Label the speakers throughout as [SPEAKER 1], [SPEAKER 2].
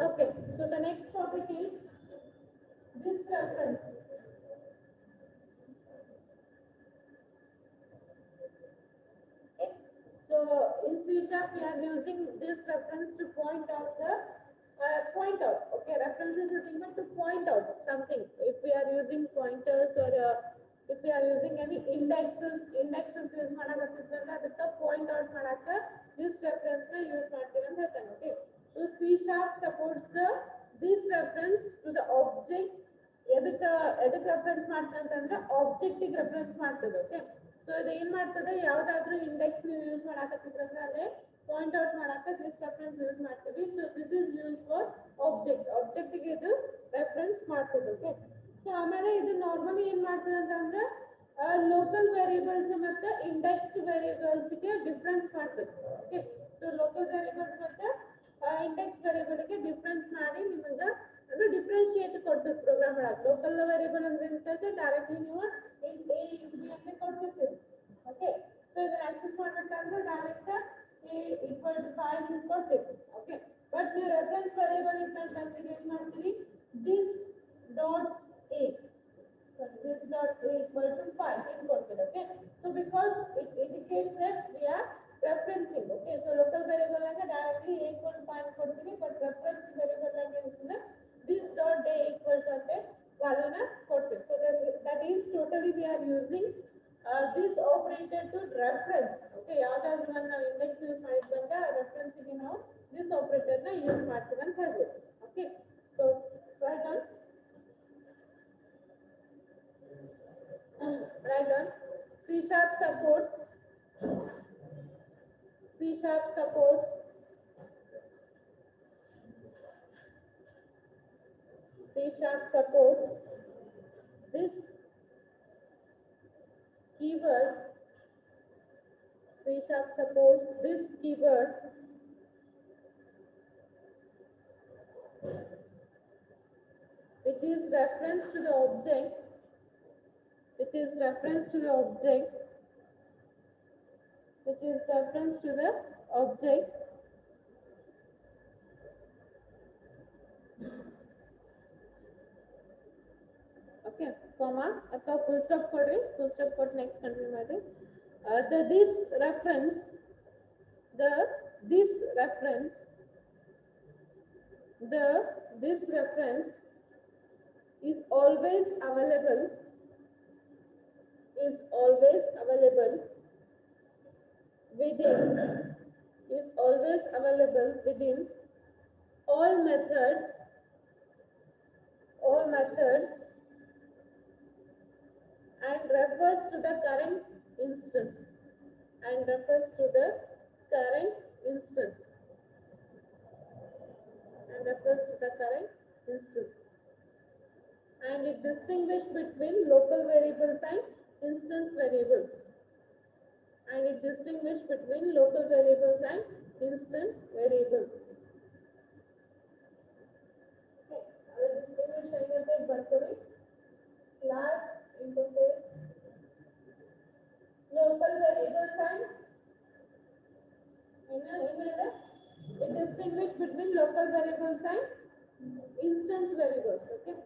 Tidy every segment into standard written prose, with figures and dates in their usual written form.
[SPEAKER 1] Okay, so the next topic is this reference. Okay. So in C sharp we are using this reference to point out the point out. Okay, reference is nothing but to point out something. If we are using pointers or if we are using any indexes use ಮಾಡಕತ್ತಿದ್ವಲ್ಲ ಅದಕ್ಕೆ point out ಮಾಡಕ್ಕೆ this reference ನ use ಮಾಡ್ತೀವಿ ಅಂತ ಹೇಳ್ತಾನೆ. Okay, so C sharp supports this reference to the object. ಎದಕ್ಕೆ reference ಮಾಡ್ತಂತಂದ್ರೆ ಆಬ್ಜೆಕ್ಟಿಗೆ reference ಮಾಡ್ತದೆ. ಓಕೆ, ಸೊ ಇದು ಏನ್ ಮಾಡ್ತದೆ, ಯಾವ್ದಾದ್ರು ಇಂಡೆಕ್ಸ್ ನೀವು ಯೂಸ್ ಮಾಡಾಕತ್ತಿದ್ರಂದ್ರೆ ಅಲ್ಲೇ ಪಾಯಿಂಟ್ ಔಟ್ ಮಾಡಕ್ಕೆ ದಿಸ್ ರೆಫರೆನ್ಸ್ ಯೂಸ್ ಮಾಡ್ತೀವಿ. So this is use for ಆಬ್ಜೆಕ್ಟಿಗೆ ಇದು ರೆಫರೆನ್ಸ್ ಮಾಡ್ತದೆ. ಓಕೆ, ಸೊ ಆಮೇಲೆ ಇದು ನಾರ್ಮಲಿ ಏನ್ ಮಾಡ್ತದೆ ಅಂತಂದ್ರೆ ಲೋಕಲ್ ವೇರಿಯೇಬಲ್ಸ್ ಮತ್ತೆ ಇಂಡೆಕ್ಸ್ಡ್ ವೇರಿಯೇಬಲ್ಸ್ಗೆ ಡಿಫ್ರೆನ್ಸ್ ಮಾಡ್ತದೆ. ಓಕೆ, ಸೊ ಲೋಕಲ್ ವೇರಿಯೇಬಲ್ಸ್ ಮತ್ತೆ ಇಂಡೆಕ್ಸ್ ವೇರಿಯೇಬಲ್ಗೆ ಡಿಫ್ರೆನ್ಸ್ ಮಾಡಿ ನಿಮಗೆ ಅಂದ್ರೆ ಡಿಫ್ರೆನ್ಶಿಯೇಟ್ ಕೊಡ್ತದೆ ಪ್ರೋಗ್ರಾಮ್ ಒಳಗೆ. ಲೋಕಲ್ ವೇರಿಯೇಬಲ್ ಅಂದ್ರೆ ಎಂತಂದ್ರೆ ಡೈರೆಕ್ಟ್ಲಿ ನೀವು ಇಂಟ್ ಎ ಇಂಟ್ ಬಿ ಅಂತ ಕೊಡ್ತಿರ್ತೀರಿ. ಓಕೆ, ಸೊ ಇದನ್ನ ಆಕ್ಸೆಸ್ ಮಾಡ್ಬೇಕಂದ್ರೆ ಡೈರೆಕ್ಟ್ ಎ ಈಕ್ವಲ್ ಟು 5 ಅಂತ ಕೊಡ್ತೀರಿ. ಓಕೆ, ಬಟ್ ನೀವು ರೆಫರೆನ್ಸ್ ವೇರಿಯೇಬಲ್ ಇತ್ತಂತಂದ್ರೆ ಏನ್ ಮಾಡ್ತೀರಿ, this dot A this dot a equal to 5 in ಕೊಡ್ತೀರಿ. Okay, so because it indicates that we are referencing. Okay, so local variable ಆಗ directly a equal to 5 ಕೊಡ್ತೀವಿ, but reference variable ಆಗ ಏನಂತಂದ್ರೆ this dot a equal to ಅಂತ value ನ ಕೊಡ್ತೀವಿ. So that is totally we are using this operator to reference. Okay, ಯಾವ್ದಾದ್ರು ಒಂದು ನಾವು ಇಂಡೆಕ್ಸ್ ಯೂಸ್ ಮಾಡಿದ್ವಂತ reference ಗೆ ನಾವು this operator ನ ಯೂಸ್ ಮಾಡ್ತೀವಿ ಅಂತ ಹೇಳ್ತೀವಿ. Okay, so well done. Right on. C sharp supports C sharp supports this keyword. C sharp supports this keyword which is reference to the object which is reference to the object okay, comma ಅಥವಾ full stop ಕೊಡ್ರಿ, full stop ಕೊಟ್ಟು next continue ಮಾಡ್ರಿ. This reference is always available within all methods and refers to the current instance and it distinguish between local variables and instance variables. Okay, I'll distinguish ಬರ್ಕೊಳ್ಳಿ. Class interface local variables and it distinguish between local variables and instance variables. Okay,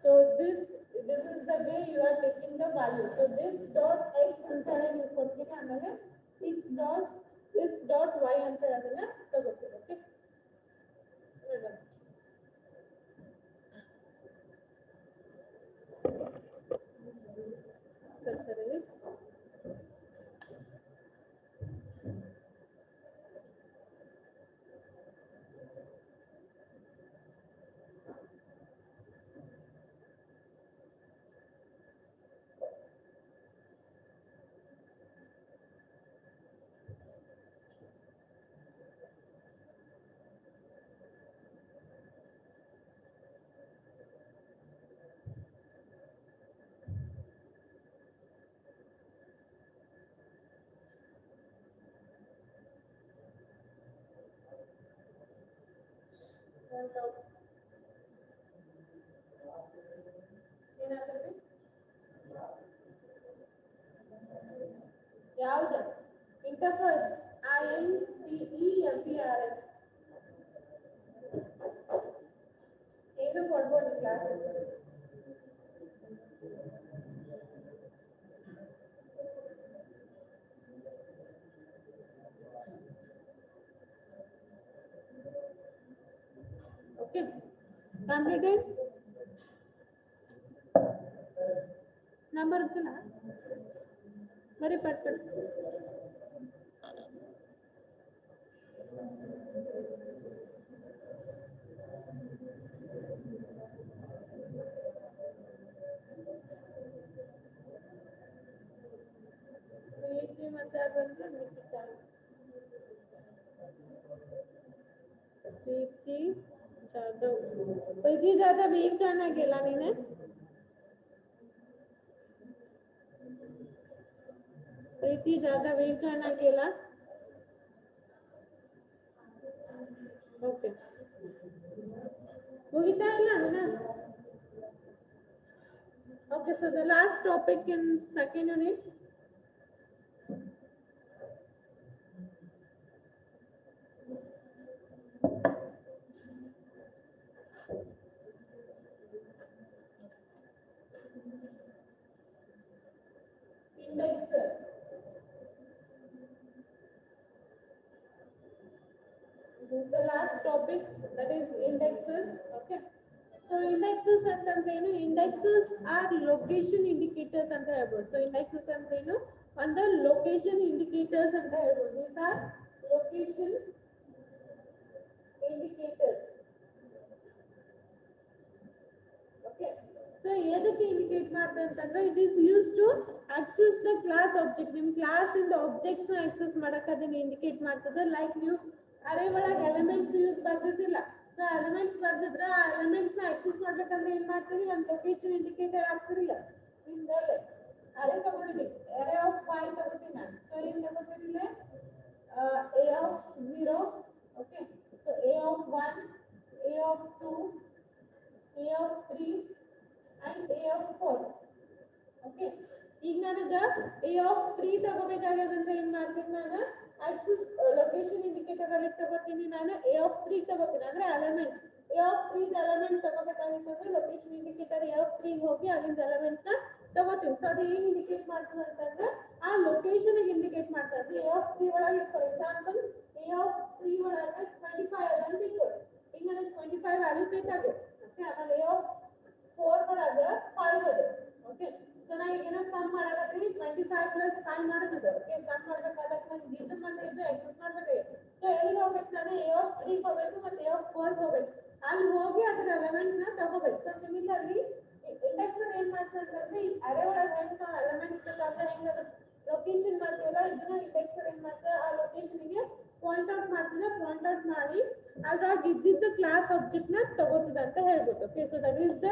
[SPEAKER 1] so this is the way you are taking the value. So this dot x ಅಂತ ನೀವು ಕೊಡ್ತೀರಿ, ಆಮೇಲೆ this dot y ಅಂತ ಅದನ್ನ ತಗೋತೀರಿ. Okay, ಸರಿ point out ಏನಾಗುತ್ತೆ ಯಾವುದು interface INTERFERS ಏನು ಕೊಡ್ಬೋದು ಕ್ಲಾಸಸ್ okay completed number ಇತ್ತಲ್ಲ ಬರೀ ಪಟ್ ಪಟ್ ಪ್ರೀತಿ ಮತ್ತೆ ಬಂದು ನಿಖಿತಾ प्रीति जादव प्रीति जादव एक जाना गेला ನೀನೆ प्रीति जादव एक जाना गेला ओके मुगिता ಇಲ್ಲ ಅಣ್ಣ okay so the last topic in second unit indexer this is the last topic that is indexes okay so indexes ಅಂತಂದ್ರೇನು indexes are location indicators ಅಂತ ಹೇಳ್ಬೋದು so indexes ಅಂದ್ರೇನು ಒಂದು location indicators ಅಂತ ಹೇಳ್ಬೋದು these are location indicators okay so ಎದಕ್ಕೆ indicate ಮಾಡ್ತಾರೆ ಅಂತಂದ್ರೆ it is used to access the class object ನಿಮ್ ಕ್ಲಾಸ್ ಇಂದ ಆಬ್ಜೆಕ್ಟ್ಸ್ ನ ಆಕ್ಸೆಸ್ ಮಾಡಕ ಅದನ್ನ ಇಂಡಿಕೇಟ್ ಮಾಡ್ತದೆ ಲೈಕ್ ನೀವು ಅರೇ ಒಳಗೆ ಎಲಿಮೆಂಟ್ಸ್ ಯೂಸ್ ಬರ್ದಿದ್ದಿಲ್ಲ ಸೊ ಎಲಿಮೆಂಟ್ಸ್ ಬರ್ದಿದ್ರೆ ಆ ಎಲಿಮೆಂಟ್ಸ್ ನ ಆಕ್ಸೆಸ್ ಮಾಡ್ಬೇಕಂದ್ರೆ ಏನ್ ಮಾಡ್ತೀರಿ ಒಂದು ಲೊಕೇಶನ್ ಇಂಡಿಕೇಟರ್ ಹಾಕ್ತಿರಿಲ್ಲ ಹಿಂದಲ್ಲೇ ಅರೇ ತಗೊಂಡಿದ್ದೀವಿ ಅರೇ ಆಫ್ 5 ತಗೋತೀನಿ ನಾನು ಸೊ ಏನ್ ತಗೋತೀರಿ a of 0 okay so a of 1 a of 2 a of 3 and a of 4 okay ಈಗ ನನಗೆ a of 3 ತಗೋಬೇಕಾಗ್ಯದಂದ್ರೆ ಏನ್ ಮಾಡ್ತೀನಿ ನಾನು ಆಕ್ಸಿಸ್ ಲೊಕೇಶನ್ ಇಂಡಿಕೇಟರ್ ಅಲ್ಲಿ ತಗೋತೀನಿ ನಾನು a of 3 ತಗೋತೀನಿ ಅಂದ್ರೆ ಎಲಿಮೆಂಟ್ಸ್ a of 3 ಎಲಿಮೆಂಟ್ ತಗೋಬೇಕಾಗಿತ್ತು ಅಂದ್ರೆ ಲೊಕೇಶನ್ ಇಂಡಿಕೇಟರ್ a of 3 ಹೋಗಿ ಅಲ್ಲಿಂದ ಎಲಿಮೆಂಟ್ಸ್ ನ ತಗೋತೀನಿ ಸೊ ಅದು ಏನ್ ಇಂಡಿಕೇಟ್ ಮಾಡ್ತದೆ ಅಂತಂದ್ರೆ ಆ ಲೊಕೇಶನ್ ಇಂಡಿಕೇಟ್ ಮಾಡ್ತದೆ a of 3 ಒಳಗೆ ಫಾರ್ ಎಕ್ಸಾಂಪಲ್ a of 3 ಒಳಗೆ 25 ಅಂತ ಇಟ್ಕೊಳ್ಳಿ ಈಗ ನನಗೆ 25 ವ್ಯಾಲ್ಯೂ ಬೇಕಾಗುತ್ತೆ ಓಕೆ ಆಮೇಲೆ a of 4 ಒಳಗೆ 5 ಅದು ಓಕೆ ಸೊ ನಾ ಈಗ ಸಮ್ ಮಾಡಕತ್ತೀನಿ 25 ಪ್ಲಸ್ 5 ಮಾಡೋದಿದೆ ಓಕೆ ಸಮ್ ಮಾಡಬೇಕಾದ್ರೆ ನಾನು ಇದು ಮತ್ತೆ ಇದು ಎಕ್ಸೆಸ್ ಮಾಡಬೇಕಾಗಿದೆ ಸೊ ಎಲ್ಲಿ ಹೋಗ್ಬೇಕು ನಾನು a of 3 ಹೋಗ್ಬೇಕು ಮತ್ತೆ a of 4 ಹೋಗ್ಬೇಕು ಅಲ್ಲಿ ಹೋಗಿ ಅದರ ಎಲಿಮೆಂಟ್ಸ್ ನ ತಗೋಬೇಕು ಸೊ ಸಿಮಿಲರ್ಲಿ ಇಂಡೆಕ್ಸರ್ ಏನ್ ಮಾಡ್ತದೆ ಅಂದ್ರೆ ಈ ಅರೇ ಒಳಗೆ ಹೆಂಗ್ ಎಲಿಮೆಂಟ್ಸ್ ಬೇಕಾದ್ರೆ ಹೆಂಗ್ ಅದು ಲೊಕೇಶನ್ ಮಾಡ್ತೀವಲ್ಲ ಇದನ್ನ ಇಂಡೆಕ್ಸರ್ ಏನ್ ಮಾಡ್ತಾರೆ ಆ ಲೊಕೇಶನ್ ಗೆ ಪಾಯಿಂಟ್ ಔಟ್ ಮಾಡ್ತಿದೆ ಪಾಯಿಂಟ್ ಔಟ್ ಮಾಡಿ ಅದ್ರಾಗ ಇದ್ದಿದ್ದ ಕ್ಲಾಸ್ ಆಬ್ಜೆಕ್ಟ್ ನ ತಗೋತದೆ ಅಂತ ಹೇಳ್ಬೋದು okay so that is the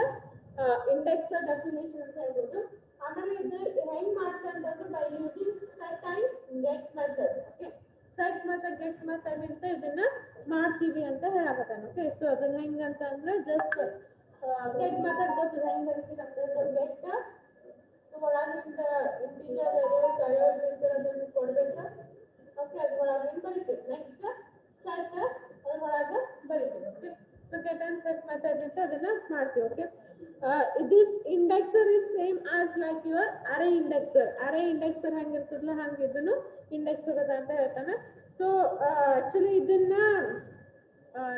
[SPEAKER 1] indexer definition ಅಂತ ಹೇಳ್ಬೋದು ಆಮೇಲೆ ಇದು ಹೆಂಗ್ ಮಾಡ್ತಾರೆ ಅಂತಂದ್ರೆ by using set and get method okay set ಮತ್ತೆ ಗೆಟ್ ಮೆಥಡ್ ಅಂತ ಇದನ್ನ ಮಾಡ್ತೀವಿ ಅಂತ ಹೇಳಕತ್ತಾನ ಓಕೆ ಸೊ ಅದನ್ನ ಹೆಂಗ್ ಅಂತ ಅಂದ್ರೆ ಜಸ್ಟ್ ಗೆಟ್ ಮೆಥಡ್ ಗೊತ್ತಿದೆ ಹೆಂಗ್ ಬರೀತೀವಿ ಅಂದ್ರೆ ಸೊ ಗೆಟ್ ಒಳಗಿಂದ ಇಂಟಿಜರ್ ವೇರಿಯಬಲ್ಸ್ ಅಯೋಡ್ ಇರ್ತಿರೋದನ್ನ ಕೊಡ್ಬೇಕು ಓಕೆ ಅದ್ರೊಳಗೆ ಬರೀತೀವಿ ನೆಕ್ಸ್ಟ್ ಸೆಟ್ ಅದ್ರೊಳಗೆ ಬರೀತೀವಿ okay so get and set method ಅಂತ ಅದನ್ನ ಮಾಡ್ತೀವಿ okay this indexer is same as like your array indexer ಹಂಗಿರ್ತದಲ್ಲ ಹಂಗೆ ಇದನ್ನು indexer ಅದ ಅಂತ ಹೇಳ್ತಾನೆ ಸೊ ಆಕ್ಚುಲಿ ಇದನ್ನ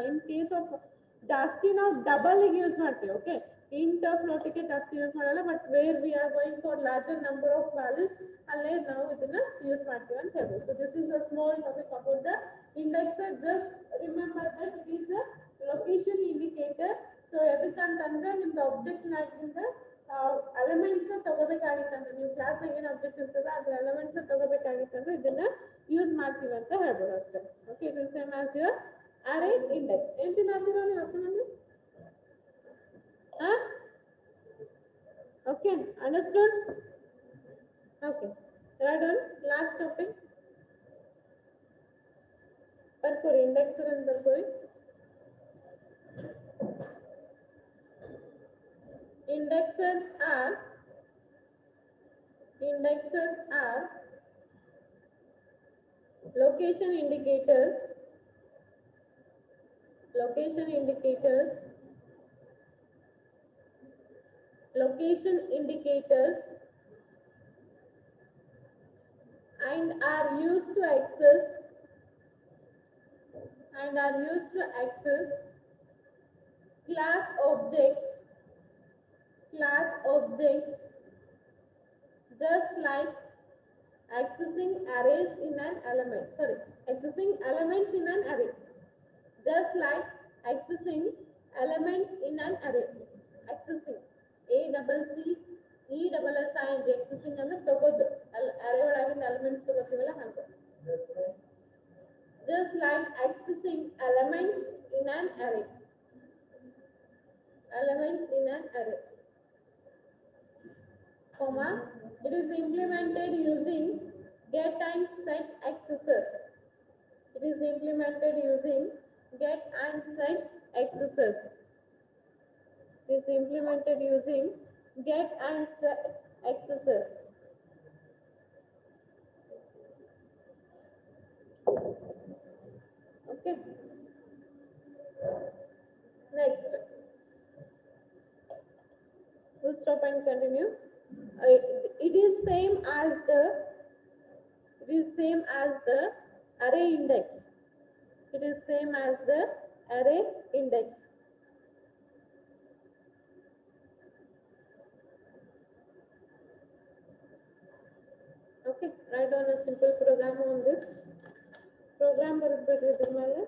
[SPEAKER 1] ಇನ್ ಕೇಸ್ ಆಫ್ ಜಾಸ್ತಿ ನಾವು ಡಬಲ್ ಯೂಸ್ ಮಾಡ್ತೀವಿ ಓಕೆ ಇಂಟ್ ಫ್ಲೋಟ್ ಗೆ ಜಾಸ್ತಿ ಯೂಸ್ ಮಾಡಲ್ಲ but where we are going for larger number of values ಅಲ್ಲೇ ನಾವು ಇದನ್ನ ಯೂಸ್ ಮಾಡ್ತೀವಿ ಅಂತ ಹೇಳ್ಬೋದು so this is a small topic about the indexer just remember that it is a location indicator so ಎದಕ್ಕಂತಂದ್ರೆ ನಿಮ್ದು ಆಬ್ಜೆಕ್ಟ್ ನಾಗಿಂದ ಎಲಿಮೆಂಟ್ಸ್ ನ ತಗೋಬೇಕಾಗಿತ್ತಂದ್ರೆ ನೀವು ಕ್ಲಾಸ್ ನಾಗ ಏನು ಆಬ್ಜೆಕ್ಟ್ ಇರ್ತದ ಅದ್ರ ಎಲಿಮೆಂಟ್ಸ್ ನ ತಗೋಬೇಕಾಗಿತ್ತಂದ್ರೆ ಇದನ್ನ ಯೂಸ್ ಮಾಡ್ತೀವಿ ಅಂತ ಹೇಳ್ಬೋದು ಅಷ್ಟೇ ಓಕೆ ಇದು same as your array index ಏನ್ ತಿನ್ನಾತಿರೋ ನೀವು ಅಸಮಂದಿ okay understood okay right on last topic ಬರ್ಕೋರಿ ಇಂಡೆಕ್ಸರ್ ಅಂತ ಬರ್ಕೋರಿ Indexes are location indicators, location indicators, location indicators, and are used to access class objects, just like accessing arrays in an element. Sorry, accessing elements in an array. Just like accessing elements in an array. Accessing. A double C E double S I N G. Accessing ಅಂದ್ರೆ ತಗೋದು array ಒಳಗಿನ elements ತಗೋತೀವಲ್ಲ ಹಂಗೆ. Just like accessing elements in an array. Elements in an array. Comma. It is implemented using get and set accessors. It is implemented using get and set accessors. It is implemented using get and set accessors. Okay. Next. We'll stop and continue. It is same as the array index. It is same as the array index. Okay, write down a simple program on this. Program ಬರೆದ್ಬಿಡ್ರಿ ಇದ್ರ ಮೇಲೆ.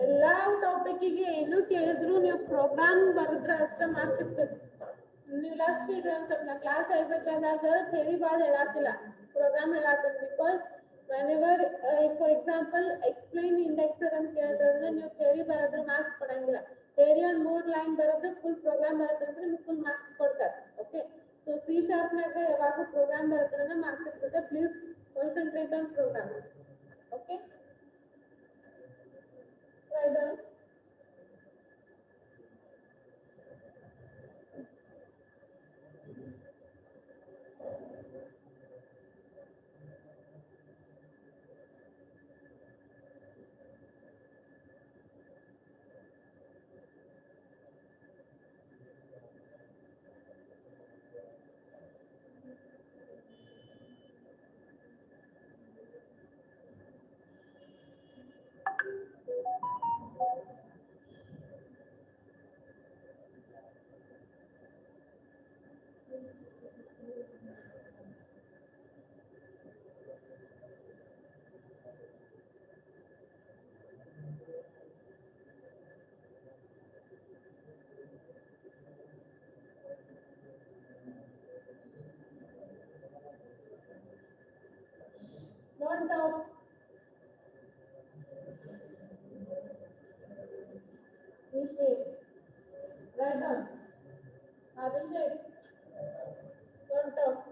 [SPEAKER 1] ಎಲ್ಲಾ ಟಾಪಿಕ್ಕಿಗೆ ಏನು ಕೇಳಿದ್ರು ನೀವು program ಬರೆದ್ರೆ ಅಷ್ಟೇ marks ಸಿಗ್ತದೆ. ನೀವು ಲಕ್ಷ್ಯ ಇಡ್ರಿ ಒಂದು ಸ್ವಲ್ಪ. ನಾ ಕ್ಲಾಸ್ ಹೇಳ್ಬೇಕಾದಾಗ ಥಿಯರಿ ಭಾಳ ಹೇಳಾತಿಲ್ಲ, ಪ್ರೋಗ್ರಾಮ್ ಹೇಳಾತೀನಿ. Because whenever for example explain indexer ಅಂತ ಕೇಳಿದ್ರೆ ನೀವು ಥಿಯರಿ ಬರೆದ್ರೆ ಮಾರ್ಕ್ಸ್ ಕೊಡಂಗಿಲ್ಲ. ಥಿಯರಿ ಒಂದು 3 ಲೈನ್ ಬರೆದ್ರೆ ಫುಲ್ ಪ್ರೋಗ್ರಾಮ್ ಬರೆದ್ರೆ ನಿಮ್ಗೆ ಫುಲ್ ಮಾರ್ಕ್ಸ್ ಕೊಡ್ತಾರೆ. ಓಕೆ, ಸೊ ಸಿ ಶಾರ್ಪ್ನಾಗ ಯಾವಾಗ ಪ್ರೋಗ್ರಾಮ್ ಬರೆದ್ರೆ ಮಾರ್ಕ್ಸ್ ಸಿಗ್ತದೆ. Please concentrate on programs. Okay, write down. Don't talk. Abhishek, write down. Abhishek, don't talk.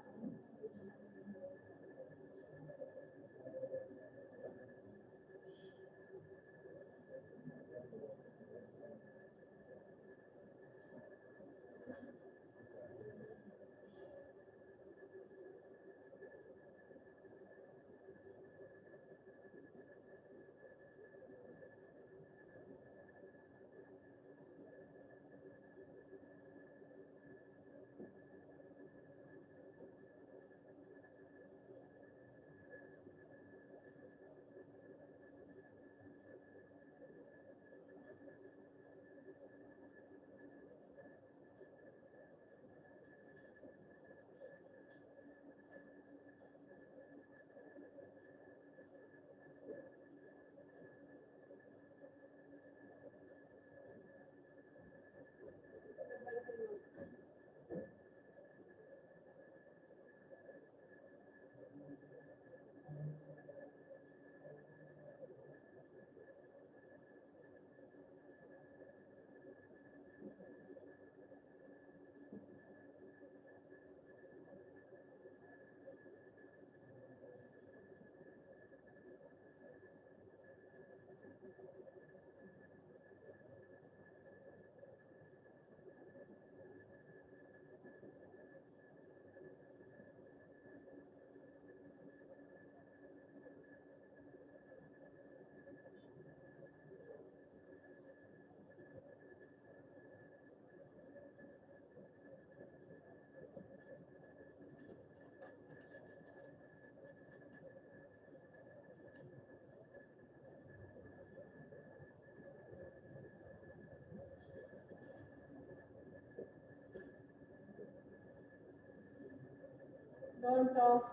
[SPEAKER 1] Don't talk.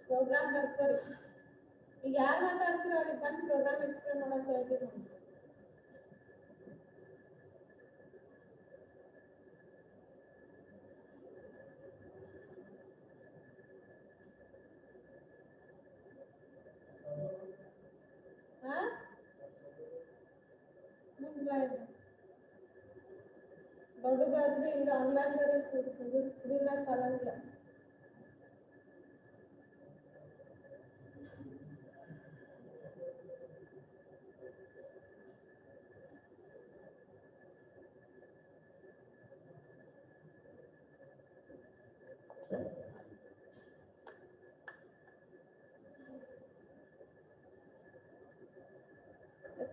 [SPEAKER 1] Program ಬರ್ತಾರೆ. ಈಗ ಯಾರು ಮಾತಾಡ್ತೀರೋ ಅವ್ರಿಗೆ ಬಂದು ಪ್ರೋಗ್ರಾಮ್ ಎಕ್ಸ್ಪ್ಲೇನ್ ಮಾಡಕ್ಕೆ ಹೇಳ್ತೀನಿ. ಹಾ ದೊಡ್ಡದಾದ್ರೆ ಈಗ ಆನ್ಲೈನ್ ಬೇರೆ screen ಕಾಲಂಗಿಲ್ಲ.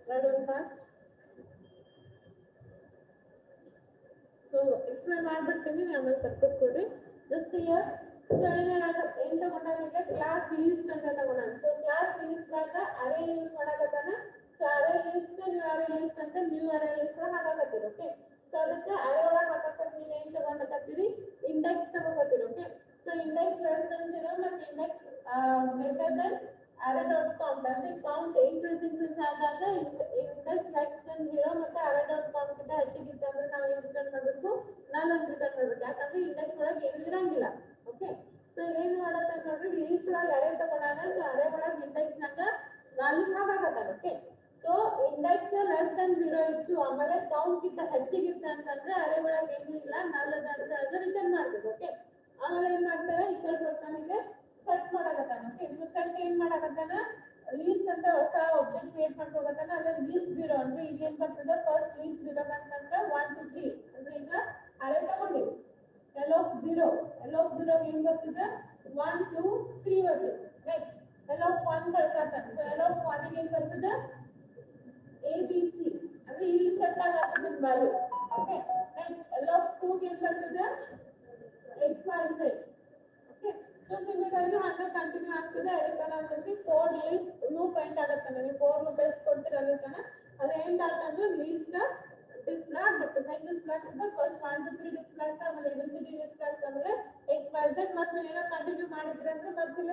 [SPEAKER 1] Start on fast. So explain ಮಾಡ್ಬಿಡ್ತೀನಿ ಆಮೇಲೆ ಬರ್ಕೊಟ್ ಕೊಡ್ರಿ. Just here. So ಏನ್ ತಗೊಂಡಾಗ ಕ್ಲಾಸ್ ಲಿಸ್ಟ್ ಅಂತ ತಗೊಂಡಾನ. So ಕ್ಲಾಸ್ ಲಿಸ್ಟ್ ದಾಗ ಅರೇ ಯೂಸ್ ಮಾಡಕತ್ತಾನ. So ಅರೇ ಲಿಸ್ಟ್ ಅಂತ ನ್ಯೂ ಅರೇ ಲಿಸ್ಟ್ ಹಾಕಾಕತ್ತೀರಿ. ಓಕೆ. So ಅದಕ್ಕೆ ಅರೇ ಒಳಗೆ ಹಾಕಕ್ಕೆ ನೀವು ಏನ್ ತಗೊಂಡಕತ್ತೀರಿ ಇಂಡೆಕ್ಸ್ ತಗೋಕತ್ತೀರಿ. Okay. So index less than 0 ಮತ್ತು index greater than array.count ಅಂದ್ರೆ count increasing ಆದಾಗ index less than 0 ಮತ್ತು array.count ಗಿಂತ ಹೆಚ್ಚಿಗಿತ್ತು ಅಂದ್ರೆ ನಾವು ಏನು ರಿಟರ್ನ್ ಮಾಡಬೇಕು null ಅಂತ ರಿಟರ್ನ್ ಮಾಡಬೇಕು. ಯಾಕಂದ್ರೆ ಇಂಡೆಕ್ಸ್ ಒಳಗೆ ಏನು ಇರಂಗಿಲ್ಲ. ಓಕೆ. ಸೊ ಏನು ಮಾಡತ್ತ ನೋಡ್ರಿ ಲಿಸ್ಟ್ ಒಳಗೆ ಅರೇ ತಗೊಂಡಾಗ ಸೊ ಅರೇ ಒಳಗೆ ಇಂಡೆಕ್ಸ್ ನಾಗ ವ್ಯಾಲ್ಯೂಸ್ ಹಾಕಾಕತ್ತಾನ. Okay. So index less than 0 ಇತ್ತು ಆಮೇಲೆ ಕೌಂಟ್ ಗಿಂತ ಹೆಚ್ಚಿಗಿತ್ತು ಅಂತಂದ್ರೆ ಅರೇ ಒಳಗೆ ಏನು ಇಲ್ಲ null ಅದ ಅಂತ ಹೇಳಿದ್ರೆ ರಿಟರ್ನ್ ಮಾಡ್ಬೇಕು. ಓಕೆ. ಆಮೇಲೆ ಏನ್ ಮಾಡ್ತಾರೆ ಈಕ್ವಲ್ ಬರ್ತಾನಿಗೆ ಸೆಟ್ ಮಾಡಕತ್ತಾನ. ಓಕೆ. ಸೊ ಸೆಟ್ ಏನ್ ಮಾಡಕತ್ತಾನ ಲೀಸ್ಟ್ ಅಂತ ಹೊಸ ಆಬ್ಜೆಕ್ಟ್ ಕ್ರಿಯೇಟ್ ಮಾಡ್ಕೋಗತ್ತಾನ. ಅಲ್ಲೇ ಲೀಸ್ಟ್ 0 ಅಂದ್ರೆ ಈಗ ಏನ್ ಬರ್ತದೆ ಫಸ್ಟ್ ಲೀಸ್ಟ್ 0 ಅಂತಂದ್ರೆ 1 2 3 ಅಂದ್ರೆ ಈಗ ಅರೇ ತಗೊಂಡಿವಿ LOP 0 ಏನ್ ಬರ್ತದೆ 1 2 3 ಬರ್ತದೆ. Next LOP 1 ಬಳಸತ್ತಾನ. ಸೊ LOP 1 ಗೆ ಏನ್ ಬರ್ತದೆ ABC ಅಂದ್ರೆ ಇಲ್ಲಿ ಸೆಟ್ ಆಗತ್ತದ ವ್ಯಾಲ್ಯೂ. ಓಕೆ. ನೆಕ್ಸ್ಟ್ LOP 2 ಗೆ ಏನ್ ಬರ್ತದೆ XYZ. ಓಕೆ. ಸೊ ಸಿಮಿಲರ್ಲಿ ಹಂಗೆ ಕಂಟಿನ್ಯೂ ಆಗ್ತದೆ. ಅದೇ ತರ ಅಂತಂದ್ರೆ ಕೋಡ್ ಇಲ್ಲಿ ಲೂಪ್ ಎಂಡ್ ಆಗುತ್ತೆ. ನೀವು ಫೋರ್ ಲೂಪ್ ಎಷ್ಟು ಕೊಡ್ತೀರ ಅದೇ ತರ ಅದು ಎಂಡ್ ಆಗ್ತಂದ್ರೆ ಲೀಸ್ಟ್ ಡಿಸ್ಪ್ಲೇ ಆಗುತ್ತೆ. ಹೆಂಗೆ ಡಿಸ್ಪ್ಲೇ ಆಗ್ತದೆ ಫಸ್ಟ್ 1 2 3 ಡಿಸ್ಪ್ಲೇ ಆಗ್ತದೆ ಆಮೇಲೆ ABCD ಡಿಸ್ಪ್ಲೇ ಆಗ್ತದೆ ಆಮೇಲೆ XYZ ಮತ್ತೆ ಏನೋ ಕಂಟಿನ್ಯೂ ಮಾಡಿದ್ರೆ ಅಂದ್ರೆ ಮತ್ತೆ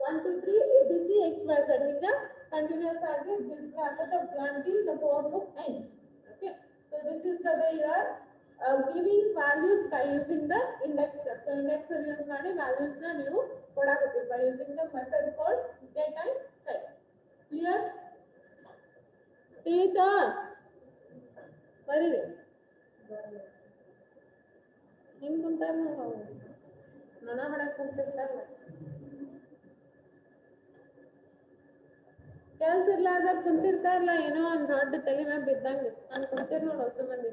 [SPEAKER 1] 1 2 3 ABC XYZ ಹಿಂಗೆ ಕಂಟಿನ್ಯೂಸ್ ಆಗಿ ಡಿಸ್ಪ್ಲೇ ಆಗುತ್ತೆ until the for loop ends. Okay. So this is the way you are giving values by using the indexer. So indexer use ಮಾಡಿ values ನ ನೀವು ಕೊಡಾಕತ್ತೀರಿ by using the method called get and set. Clear? ತಿಳಿತಾ ಬರೀರಿ ಹಿಂಗ್ ಕುಂತಾರ ನೊಣ ಹೊಡಕ್ ಕುಂತಿರ್ತಾರಲ್ಲ ಕೆಲ್ಸ ಇರ್ಲಾರ್ದಾಗ ಕುಂತಿರ್ತಾರಲ್ಲ ಏನೋ ಒಂದ್ ದೊಡ್ಡ ತಲೆ ಮ್ಯಾಗ ಬಿದ್ದಂಗ ಹಂಗ್ ಕುಂತಿರ್ ನೋಡ್ ಹೊಸ ಮಂದಿ.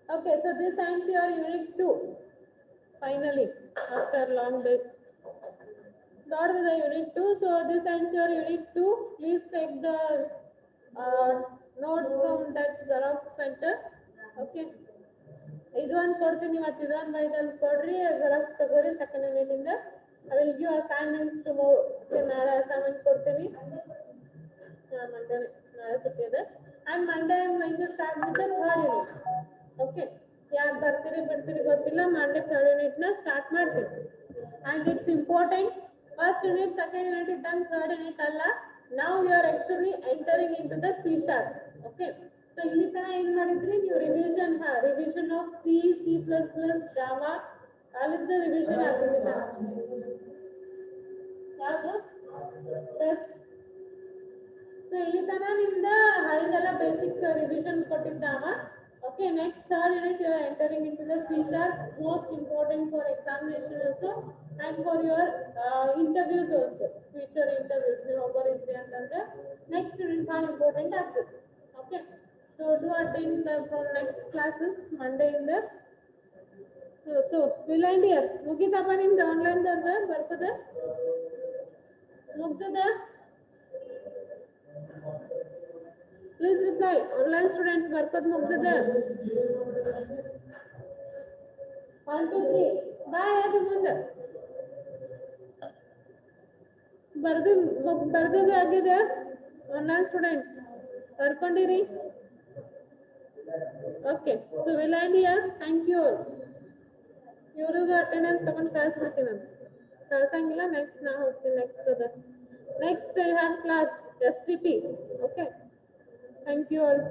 [SPEAKER 1] Okay, so this ends your unit 2 finally after long days. That is the unit 2. So this ends your unit 2. Please take the notes from that Xerox center. Okay. ಇದು ಒಂದು ಕೊಡ್ತೀನಿ ಮತ್ತೆ ಇದೊಂದು ಬೈದಲ್ಲಿ ಕೊಡ್ರಿ ಜೆರಾಕ್ಸ್ ತಗೋರಿ ಸೆಕೆಂಡ್ ಯೂನಿಟ್ ಇಂದ. I will give assignments tomorrow. ನಾಳೆ assignment ಕೊಡ್ತೀನಿ. ಮಂಡೇ ನಾಳೆ ಸುಟ್ಟಿ ಇದೆ. And Monday I am going to start with the third unit. Okay. ಯಾರು ಬರ್ತೀರಿ ಬಿಡ್ತೀರಿ ಗೊತ್ತಿಲ್ಲ. ಮಂಡೇ ಥರ್ಡ್ ಯೂನಿಟ್ ನ ಸ್ಟಾರ್ಟ್ ಮಾಡ್ತೀನಿ. And it's important. First unit, second unit ಇದ್ದಂಗೆ third unit ಅಲ್ಲ. Now you are actually entering into the C#. Okay. So ಇಲ್ಲಿ ತರ ಏನ್ ಮಾಡಿದ್ರಿ ನೀವು revision of C, C++, Java ಅಲ್ಲಿದ್ದ ರಿವಿಷನ್ ಆಗ್ತಿದೆ. ಯಾವುದು ಟೆಸ್ಟ್. ಸೊ ಇಲ್ಲಿ ತನ ನಿಮ್ದ ಹಳಿದೆಲ್ಲ ಬೇಸಿಕ್ ರಿವಿಷನ್ ಕೊಟ್ಟಿದ್ದಾವ. Okay, next third unit you are entering into the C sharp, most important for examination also and for your interviews also, future interviews. November is the ಅಂತಂದ್ರೆ next unit ಭಾಳ important ಆಗ್ತದೆ. Okay, so do attend from next classes Monday in the so will end here. ಮುಗಿತಪ್ಪ ನಿಮ್ದು online ದರ್ದ ಬರ್ತದ ಮುಗ್ದದ please reply online students ಬರ್ಕದ್ ಮುಗ್ದದ 1 2 3 ಬಾಯ್ ಅದು ಮುಂದೆ ಬರ್ದದ ಆಗಿದೆ online students ಬರ್ಕೊಂಡಿರಿ okay so will end here. Thank you all. ಇವ್ರಿಗೆ ಅಟೆಂಡೆನ್ಸ್ ತಗೊಂಡು ಕಳಿಸ್ಬಿಡ್ತೀನಿ ನಾನು ಕಳ್ಸಂಗಿಲ್ಲ ನೆಕ್ಸ್ಟ್ ನಾ ಹೋಗ್ತೀನಿ next I have class STP. Okay thank you all.